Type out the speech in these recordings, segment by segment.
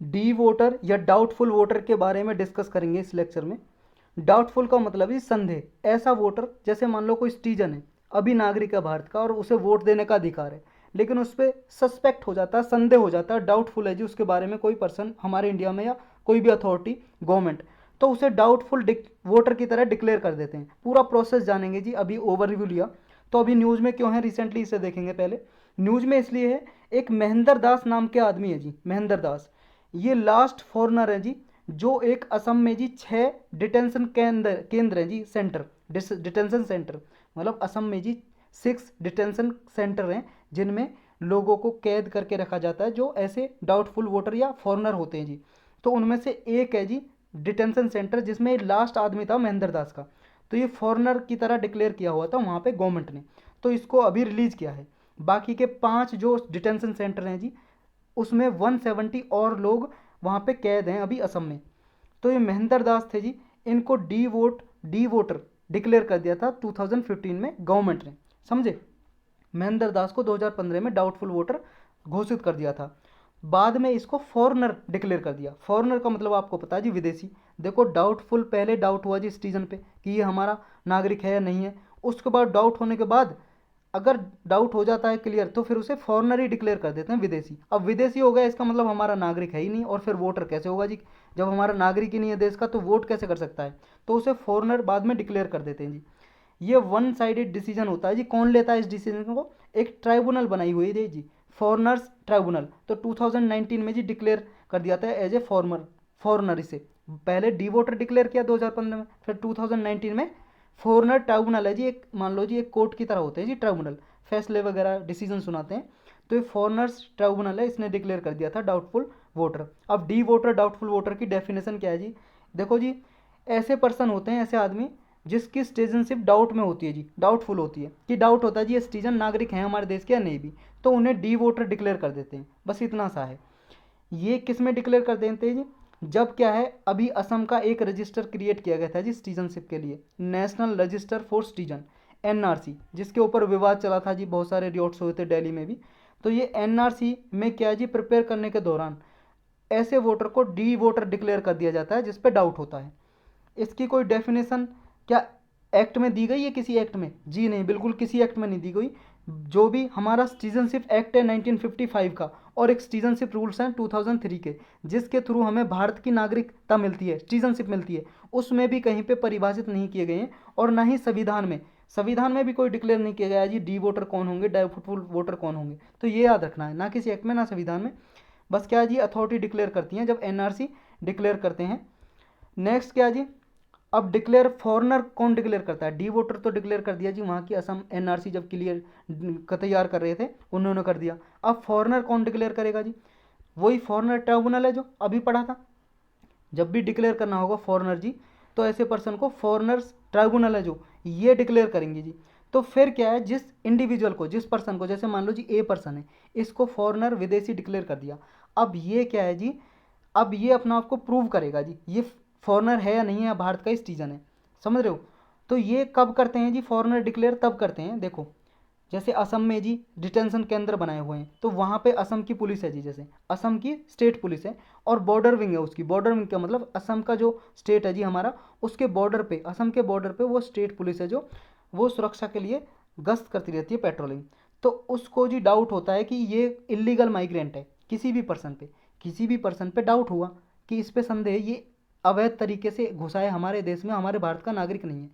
D voter या doubtful voter के बारे में डिस्कस करेंगे इस लेक्चर में। डाउटफुल का मतलब है संदेह। ऐसा वोटर, जैसे मान लो कोई सिटीजन है, अभी नागरिक है भारत का और उसे वोट देने का अधिकार है, लेकिन उस पर सस्पेक्ट हो जाता है, संदेह हो जाता है, डाउटफुल है जी उसके बारे में कोई पर्सन हमारे इंडिया में या कोई भी अथॉरिटी, गवर्नमेंट, तो उसे डाउटफुल वोटर की तरह डिक्लेयर कर देते हैं। पूरा प्रोसेस जानेंगे जी, अभी ओवरव्यू लिया। तो अभी न्यूज़ में क्यों है रिसेंटली, इसे देखेंगे। पहले न्यूज़ में इसलिए है, एक महेंद्र दास नाम के आदमी है जी, महेंद्र दास। ये लास्ट फॉरनर है जी, जो एक असम में जी 6 डिटेंशन केंद्र है जी, सेंटर, डिटेंशन सेंटर, मतलब असम में जी 6 डिटेंशन सेंटर हैं जिनमें लोगों को कैद करके रखा जाता है जो ऐसे डाउटफुल वोटर या फॉरनर होते हैं जी। तो उनमें से एक है जी डिटेंशन सेंटर, जिसमें लास्ट आदमी था महेंद्र दास का। तो ये फॉरनर की तरह डिक्लेयर किया हुआ था वहाँ पे गवर्नमेंट ने, तो इसको अभी रिलीज़ किया है। बाकी के 5 जो डिटेंशन सेंटर हैं जी, उसमें 170 और लोग वहाँ पे कैद हैं अभी असम में। तो ये महेंद्र दास थे जी, इनको डी वोटर डिक्लेयर कर दिया था 2015 में गवर्नमेंट ने, समझे। महेंद्र दास को 2015 में डाउटफुल वोटर घोषित कर दिया था। बाद में इसको फॉरनर डिक्लेयर कर दिया। फॉरनर का मतलब आपको पता है जी, विदेशी। देखो डाउटफुल, पहले डाउट हुआ जी सिटीजन पे कि ये हमारा नागरिक है या नहीं है, उसके बाद डाउट होने के बाद अगर डाउट हो जाता है क्लियर, तो फिर उसे फॉरनर ही डिक्लेयर कर देते हैं, विदेशी। अब विदेशी हो गया, इसका मतलब हमारा नागरिक है ही नहीं, और फिर वोटर कैसे होगा जी, जब हमारा नागरिक ही नहीं है देश का तो वोट कैसे कर सकता है। तो उसे फॉरनर बाद में डिक्लेयर कर देते हैं जी। ये वन साइडेड डिसीजन होता है जी। कौन लेता है इस डिसीजन को, एक ट्राइब्यूनल बनाई हुई है जी, फॉरनर्स ट्राइब्यूनल। तो 2019 में जी डिक्लेयर कर दिया था एज ए फॉरनर इसे। पहले डी वोटर डिक्लेयर किया 2015 में, फिर 2019 में फॉरनर ट्राइब्यूनल है जी। एक मान लो जी एक कोर्ट की तरह होते हैं जी ट्राइब्यूनल, फैसले वगैरह डिसीजन सुनाते हैं। तो ये फॉरनर्स ट्राइब्यूनल है, इसने डिक्लेयर कर दिया था डाउटफुल वोटर। अब डी वोटर डाउटफुल वोटर की डेफिनेशन क्या है जी, देखो जी, ऐसे पर्सन होते हैं, ऐसे आदमी जिसकी सिटीजनशिप डाउट में होती है जी, डाउटफुल होती है, कि डाउट होता है जी ये सिटीजन नागरिक हैं हमारे देश के या नहीं भी, तो उन्हें डी वोटर डिक्लेयर कर देते हैं, बस इतना सा है। ये किस में डिक्लेयर कर देते हैं जी, जब क्या है, अभी असम का एक रजिस्टर क्रिएट किया गया था जी सिटीजनशिप के लिए, national register for citizen, NRC, जिसके ऊपर विवाद चला था जी, बहुत सारे रियोट्स हुए थे दिल्ली में भी। तो ये एनआरसी में क्या है जी, प्रिपेयर करने के दौरान ऐसे वोटर को डी वोटर डिक्लेयर कर दिया जाता है जिस पे डाउट होता है। इसकी कोई डेफिनेशन क्या एक्ट में दी गई है, किसी एक्ट में? जी नहीं, बिल्कुल किसी एक्ट में नहीं दी गई। जो भी हमारा सिटीजनशिप एक्ट है 1955 का, और एक सिटीजनशिप रूल्स हैं 2003 के, जिसके थ्रू हमें भारत की नागरिकता मिलती है, सिटीजनशिप मिलती है, उसमें भी कहीं पे परिभाषित नहीं किए गए हैं। और ना ही संविधान में भी कोई डिक्लेयर नहीं किया गया जी डी वोटर कौन होंगे, डाउटफुल वोटर कौन होंगे। तो ये याद रखना है, ना किसी एक्ट में ना संविधान में, बस क्या है जी, अथॉरिटी डिक्लेयर करती हैं जब एनआरसी डिक्लेयर करते हैं। नेक्स्ट क्या जी, अब डिक्लेयर फॉरनर कौन डिक्लेयर करता है, डी वोटर तो डिक्लेयर कर दिया जी, वहाँ की असम एनआरसी जब क्लियर तैयार कर रहे थे उन्होंने कर दिया। अब फॉरनर कौन डिक्लेयर करेगा जी, वही फॉरनर ट्राइब्यूनल है जो अभी पढ़ा था। जब भी डिक्लेयर करना होगा फॉरनर जी, तो ऐसे पर्सन को फॉरनर्स ट्राइब्यूनल है जो, ये डिक्लेयर करेंगे जी। तो फिर क्या है, जिस इंडिविजुअल को, जिस पर्सन को, जैसे मान लो जी ए पर्सन है, इसको फॉरनर विदेशी डिक्लेयर कर दिया। अब ये क्या है जी, अब ये अपना आपको प्रूव करेगा जी, ये फॉरनर है या नहीं है, भारत का सिटीजन है, समझ रहे हो। तो ये कब करते हैं जी, फॉरनर डिक्लेयर तब करते हैं, देखो जैसे असम में जी डिटेंशन केंद्र बनाए हुए हैं, तो वहाँ पे असम की पुलिस है जी, जैसे असम की स्टेट पुलिस है, और बॉर्डर विंग है उसकी। बॉर्डर विंग का मतलब असम का जो स्टेट है जी हमारा, उसके बॉर्डर पे, असम के बॉर्डर पे वो स्टेट पुलिस है जो वो सुरक्षा के लिए गश्त करती रहती है, पेट्रोलिंग। तो उसको जी डाउट होता है कि ये इलीगल माइग्रेंट है, किसी भी पर्सन पे डाउट हुआ कि इस पे संदेह, ये अवैध तरीके से घुसा है हमारे देश में, हमारे भारत का नागरिक नहीं है,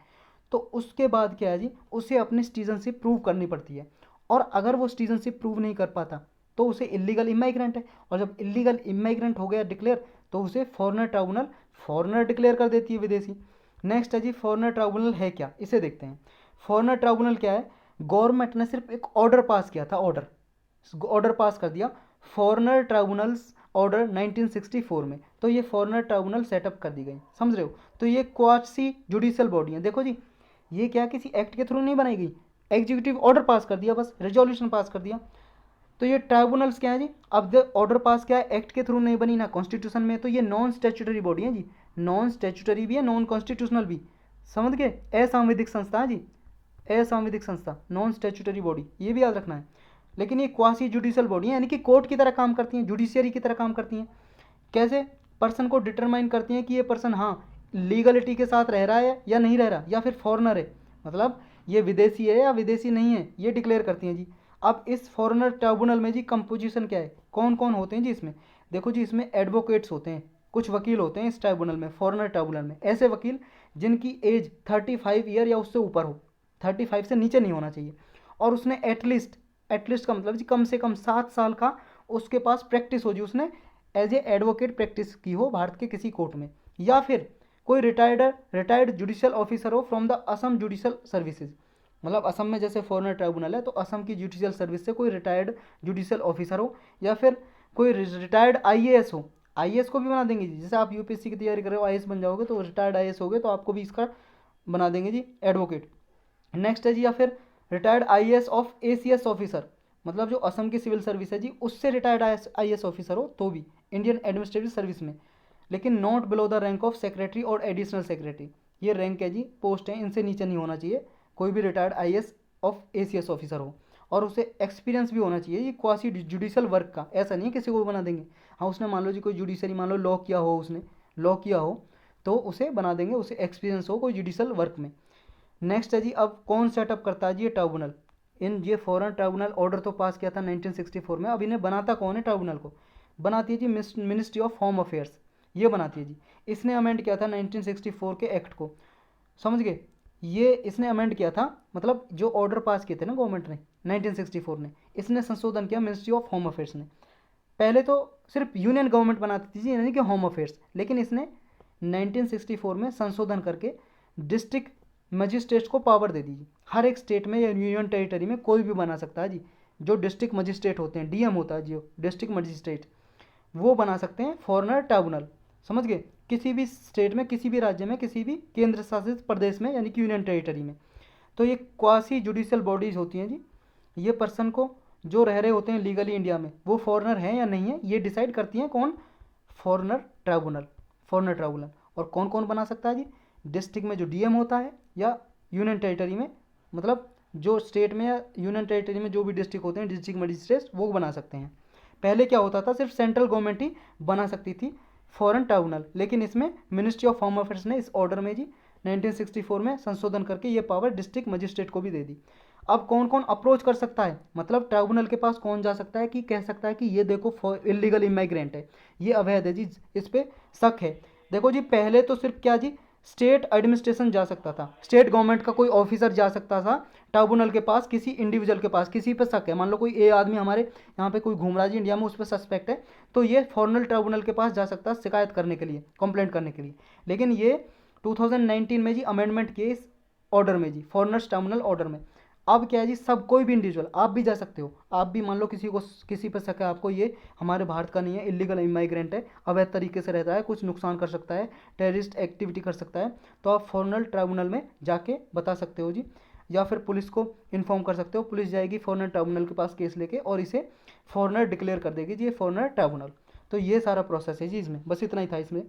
तो उसके बाद क्या है जी, उसे अपनी सिटीजनशिप प्रूव करनी पड़ती है। और अगर वो सिटीजनशिप प्रूव नहीं कर पाता तो उसे इलीगल इमाइग्रेंट है, और जब इलीगल इमाइग्रेंट हो गया डिक्लेयर, तो उसे फॉरनर ट्राइब्यूनल फॉरनर डिक्लेयर कर देती है, विदेशी। नेक्स्ट है जी, फॉरनर ट्राइब्यूनल है क्या, इसे देखते हैं। फॉरनर ट्राइब्यूनल क्या है, गवर्नमेंट ने सिर्फ एक ऑर्डर पास किया था, ऑर्डर पास कर दिया, फॉरनर ट्राइब्यूनल्स ऑर्डर 1964 में। तो ये फॉरनर ट्राइब्यूनल सेटअप कर दी गई, समझ रहे हो। तो ये क्वासी जुडिशियल बॉडी है, देखो जी, ये क्या किसी एक्ट के थ्रू नहीं बनाई गई, एग्जीक्यूटिव ऑर्डर पास कर दिया, बस रेजोल्यूशन पास कर दिया। तो ये ट्राइब्यूनल्स क्या है जी, अब ऑर्डर पास क्या है, एक्ट के थ्रू नहीं बनी ना कॉन्स्टिट्यूशन में, तो ये नॉन स्टैट्यूटरी बॉडी है जी, नॉन स्टैट्यूटरी भी है, नॉन कॉन्स्टिट्यूशनल भी, समझ गए, असंवैधानिक संस्था है जी, असंवैधानिक संस्था, नॉन स्टैट्यूटरी बॉडी, ये भी याद रखना है। लेकिन ये क्वासी जुडिशियल बॉडी है, यानी कि कोर्ट की तरह काम करती हैं, जुडिशियरी की तरह काम करती हैं। कैसे पर्सन को डिटरमाइन करती हैं कि ये पर्सन हाँ लीगलिटी के साथ रह रहा है या नहीं रह रहा, या फिर फॉरेनर है, मतलब ये विदेशी है या विदेशी नहीं है, ये डिक्लेयर करती हैं जी। अब इस फॉरेनर ट्राइब्यूनल में जी कंपोजिशन क्या है, कौन कौन होते हैं जी इसमें? देखो जी, इसमें एडवोकेट्स होते हैं, कुछ वकील होते हैं इस ट्राइब्यूनल में, फॉरेनर ट्राइब्यूनल में, ऐसे वकील जिनकी एज 35 ईयर या उससे ऊपर हो, 35 से नीचे नहीं होना चाहिए, और उसने एटलीस्ट का मतलब जी कम से कम 7 साल का उसके पास प्रैक्टिस हो जी, उसने एज ए एडवोकेट प्रैक्टिस की हो भारत के किसी कोर्ट में, या फिर कोई रिटायर्ड जुडिशियल ऑफिसर हो from the Assam judicial services, मतलब असम में जैसे फॉरेनर ट्राइब्यूनल है तो असम की जुडिशियल सर्विस से कोई रिटायर्ड जुडिशियल ऑफिसर हो, या फिर कोई रिटायर्ड आईएएस हो। आईएएस को भी बना देंगे जी, जैसे आप यूपीएससी की तैयारी कर रहे हो, आईएएस बन जाओगे तो रिटायर्ड आईएएस हो गए तो आपको भी इसका बना देंगे जी एडवोकेट। नेक्स्ट है जी, या फिर retired IAS of ACS officer, मतलब जो असम की सिविल सर्विस है जी उससे रिटायर्ड आईएएस ऑफिसर हो तो भी इंडियन एडमिनिस्ट्रेटिव सर्विस में, लेकिन not below the rank of secretary और एडिशनल सेक्रेटरी, ये रैंक है जी, पोस्ट है, इनसे नीचे नहीं होना चाहिए कोई भी retired IAS of ACS officer हो, और उसे एक्सपीरियंस भी होना चाहिए ये क्वासी जुडिशियल वर्क का, ऐसा नहीं है किसी को भी बना देंगे। हाँ उसने मान लो जी कोई जुडिशरी मान लो लॉ किया हो, उसने लॉ किया हो तो उसे बना देंगे, उसे एक्सपीरियंस हो कोई जुडिशियल वर्क में। नेक्स्ट है जी, अब कौन सेटअप करता है जी ये ट्राइब्यूनल, इन ये फॉरेन ट्राइब्यूनल ऑर्डर तो पास किया था 1964 में, अब इन्हें बनाता कौन है ट्राइब्यूनल को? बनाती है जी मिनिस्ट्री ऑफ होम अफेयर्स, ये बनाती है जी। इसने अमेंड किया था 1964 के एक्ट को, समझ गए, ये इसने अमेंड किया था, मतलब जो ऑर्डर पास किए थे ना गवर्नमेंट ने 1964 ने, इसने संशोधन किया मिनिस्ट्री ऑफ होम अफेयर्स ने। पहले तो सिर्फ यूनियन गवर्नमेंट बनाती थी यानी कि होम अफेयर्स, लेकिन इसने 1964 में संशोधन करके डिस्ट्रिक्ट मजिस्ट्रेट को पावर दे दी। हर एक स्टेट में या यूनियन टेरिटरी में कोई भी बना सकता है जी, जो डिस्ट्रिक्ट मजिस्ट्रेट होते हैं, डीएम होता है जी डिस्ट्रिक्ट मजिस्ट्रेट, वो बना सकते हैं फॉरेनर ट्राइब्यूनल, समझ गए, किसी भी स्टेट में, किसी भी राज्य में, किसी भी केंद्र शासित प्रदेश में यानी कि यूनियन टेरिटरी में। तो ये क्वासी जुडिशियल बॉडीज होती हैं जी, ये पर्सन को जो रह रहे होते हैं लीगली इंडिया में वो फॉरेनर हैं या नहीं है ये डिसाइड करती हैं कौन? Foreigner tribunal, foreigner tribunal. और कौन कौन बना सकता है जी? डिस्ट्रिक्ट में जो डीएम होता है या यूनियन टेरिटरी में, मतलब जो स्टेट में या यूनियन टेरिटरी में जो भी डिस्ट्रिक्ट होते हैं डिस्ट्रिक्ट मजिस्ट्रेट वो बना सकते हैं। पहले क्या होता था, सिर्फ सेंट्रल गवर्नमेंट ही बना सकती थी फॉरेन ट्राइब्यूनल, लेकिन इसमें मिनिस्ट्री ऑफ होम अफेयर्स ने इस ऑर्डर में जी 1964 में संशोधन करके ये पावर डिस्ट्रिक्ट मजिस्ट्रेट को भी दे दी। अब कौन कौन अप्रोच कर सकता है, मतलब ट्राइब्यूनल के पास कौन जा सकता है कि कह सकता है कि ये देखो इलीगल इमाइग्रेंट है, ये अवैध है जी, इस पर शक है। देखो जी पहले तो सिर्फ क्या जी स्टेट एडमिनिस्ट्रेशन जा सकता था, स्टेट गवर्नमेंट का कोई ऑफिसर जा सकता था ट्राइब्यूनल के पास, किसी इंडिविजुअल के पास किसी पे शक है, मान लो कोई ए आदमी हमारे यहाँ पे कोई घूम रहा है जी इंडिया में, उस पर सस्पेक्ट है, तो ये फॉरेनर ट्राइब्यूनल के पास जा सकता है शिकायत करने के लिए, कंप्लेंट करने के लिए। लेकिन ये 2019 में जी अमेंडमेंट किए इस ऑर्डर में जी, फॉरेनर्स ट्राइब्यूनल ऑर्डर में। अब क्या है जी, सब कोई भी इंडिविजुअल, आप भी जा सकते हो, आप भी मान लो किसी पर शक है आपको ये हमारे भारत का नहीं है, इलीगल इमाइग्रेंट है, अवैध तरीके से रहता है, कुछ नुकसान कर सकता है, टेररिस्ट एक्टिविटी कर सकता है, तो आप फॉरेनर ट्राइब्यूनल में जाके बता सकते हो जी, या फिर पुलिस को इन्फॉर्म कर सकते हो, पुलिस जाएगी फॉरेनर ट्राइब्यूनल के पास केस लेके और इसे फॉरेनर डिक्लेयर कर देगी जी, ये फॉरेनर ट्राइब्यूनल। तो ये सारा प्रोसेस है जी इसमें, बस इतना ही था इसमें।